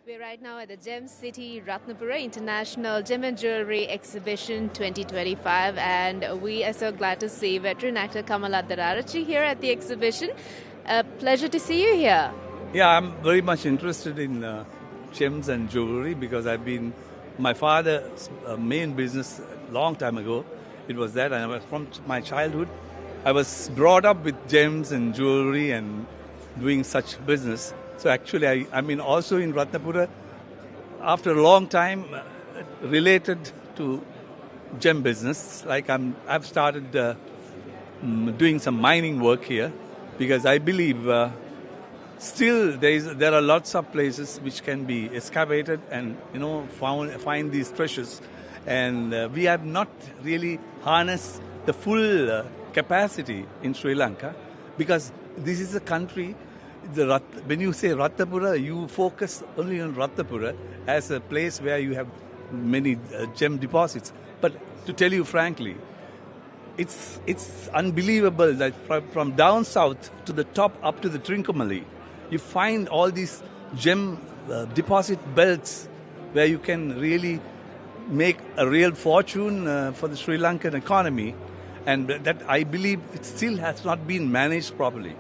We're right now at the Gem City Ratnapura International Gem and Jewellery Exhibition 2025, and we are so glad to see veteran actor Kamal Addararachchi here at the exhibition. A pleasure to see you here. Yeah, I'm very much interested in gems and jewelry because my father's main business a long time ago. It was that, and I was from my childhood. I was brought up with gems and jewelry and doing such business. So actually, also in Ratnapura, after a long time, related to gem business. Like I've started doing some mining work here because I believe still there are lots of places which can be excavated and find these treasures, and we have not really harnessed the full capacity in Sri Lanka because this is a country. When you say Ratnapura, you focus only on Ratnapura as a place where you have many gem deposits. But to tell you frankly, it's unbelievable that from down south to the top up to the Trincomalee, you find all these gem deposit belts where you can really make a real fortune for the Sri Lankan economy, and that I believe it still has not been managed properly.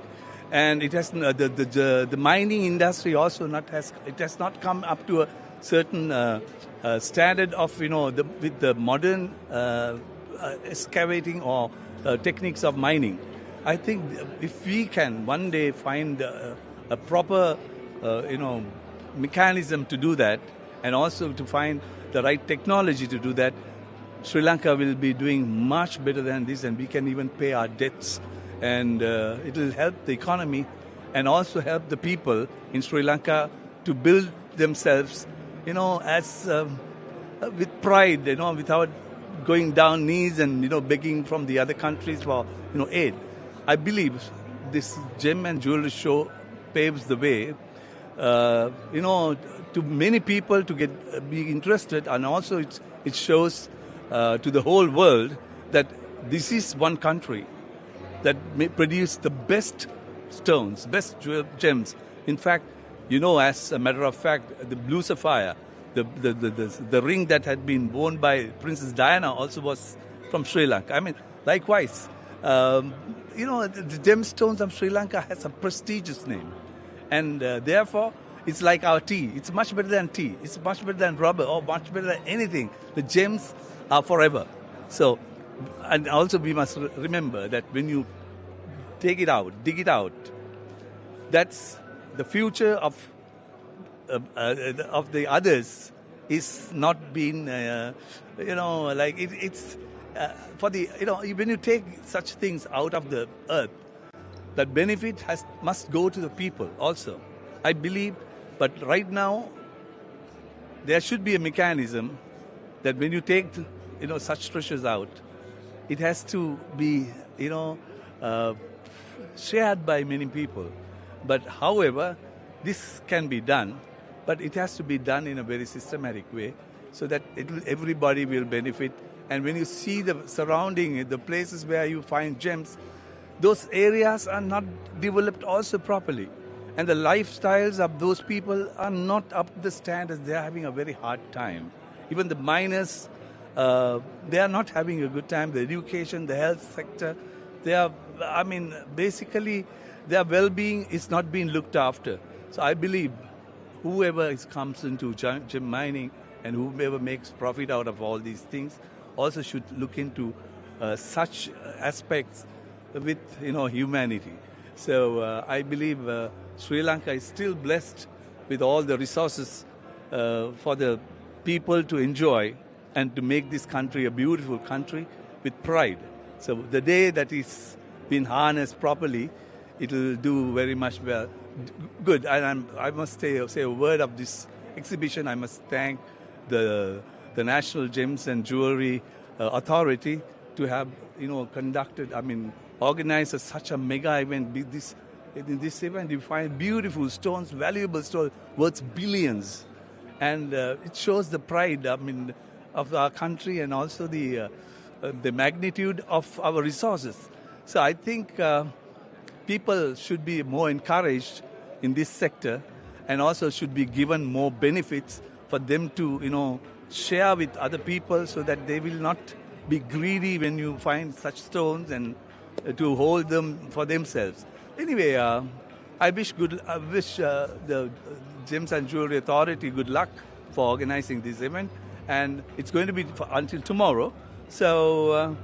And it has the mining industry also has not come up to a certain standard of with the modern excavating or techniques of mining. I think if we can one day find a proper mechanism to do that, and also to find the right technology to do that, Sri Lanka will be doing much better than this, and we can even pay our debts. And it will help the economy and also help the people in Sri Lanka to build themselves, as with pride, without going down knees and begging from the other countries for aid. I believe this gem and jewelry show paves the way, to many people to be interested, and also it shows to the whole world that this is one country that may produce the best stones, best gems. In fact, as a matter of fact, the blue sapphire, the ring that had been worn by Princess Diana also was from Sri Lanka. Likewise, the gemstones of Sri Lanka has a prestigious name. And therefore, it's like our tea. It's much better than tea. It's much better than rubber or much better than anything. The gems are forever. So, and also we must remember that when you take it out, dig it out, that's the future of the others is not being, it's for the, when you take such things out of the earth, that benefit must go to the people also, I believe. But right now, there should be a mechanism that when you take such treasures out, it has to be, shared by many people. But however, this can be done, but it has to be done in a very systematic way so that everybody will benefit. And when you see the surrounding, the places where you find gems, those areas are not developed also properly. And the lifestyles of those people are not up to the standards. They are having a very hard time. Even the miners, they are not having a good time. The education, the health sector, basically their well-being is not being looked after. So I believe whoever comes into gem mining and whoever makes profit out of all these things also should look into such aspects with humanity. So I believe Sri Lanka is still blessed with all the resources for the people to enjoy and to make this country a beautiful country with pride. So the day that it's been harnessed properly, it will do very much well. Good. And I must say a word of this exhibition. I must thank the National Gems and Jewellery Authority to have organized such a mega event. In this event, you find beautiful stones, valuable stones worth billions, and it shows the pride of our country and also the magnitude of our resources. So I think people should be more encouraged in this sector and also should be given more benefits for them to, share with other people so that they will not be greedy when you find such stones and to hold them for themselves. Anyway, I wish the Gems and Jewellery Authority good luck for organizing this event, and it's going to be until tomorrow. So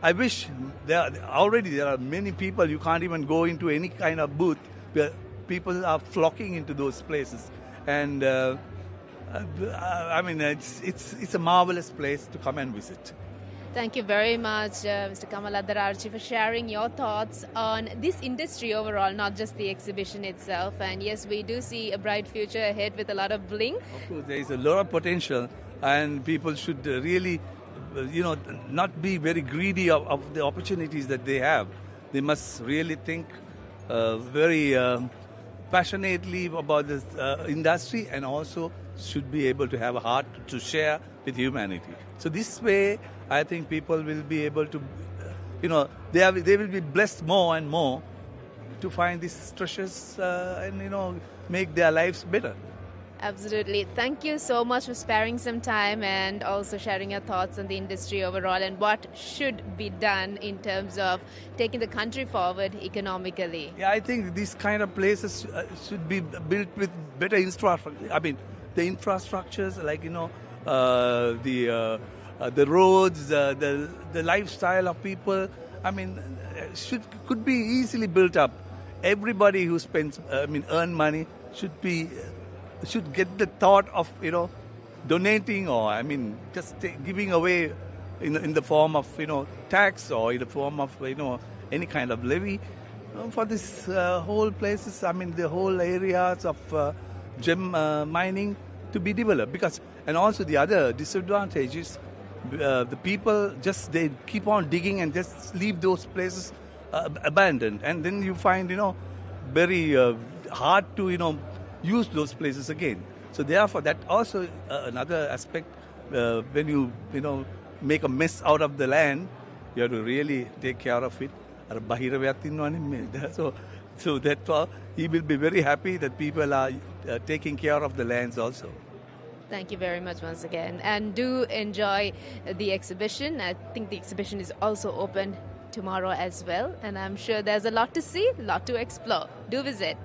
I wish there are many people. You can't even go into any kind of booth where people are flocking into those places, and it's a marvelous place to come and visit. Thank you very much, Mr. Kamal Addararachchi, for sharing your thoughts on this industry overall, not just the exhibition itself. And yes, we do see a bright future ahead with a lot of bling. Of course, there is a lot of potential, and people should really, not be very greedy of the opportunities that they have. They must really think very passionately about this industry, and also should be able to have a heart to share with humanity. So this way, I think people will be able to, they will be blessed more and more to find these treasures and, make their lives better. Absolutely. Thank you so much for sparing some time and also sharing your thoughts on the industry overall and what should be done in terms of taking the country forward economically. Yeah, I think these kind of places should be built with better infrastructure. I mean, the infrastructures like, the roads, the lifestyle of people, could be easily built up. Everybody who earn money should get the thought of, donating or, just giving away in the form of, tax or in the form of, any kind of levy for this whole places, the whole areas of gem mining to be developed. And also the other disadvantage is the people they keep on digging and just leave those places abandoned, and then you find very hard to use those places again. So therefore, that also another aspect. When you make a mess out of the land, you have to really take care of it. So that he will be very happy that people are taking care of the lands also. Thank you very much once again. And do enjoy the exhibition. I think the exhibition is also open tomorrow as well. And I'm sure there's a lot to see, a lot to explore. Do visit.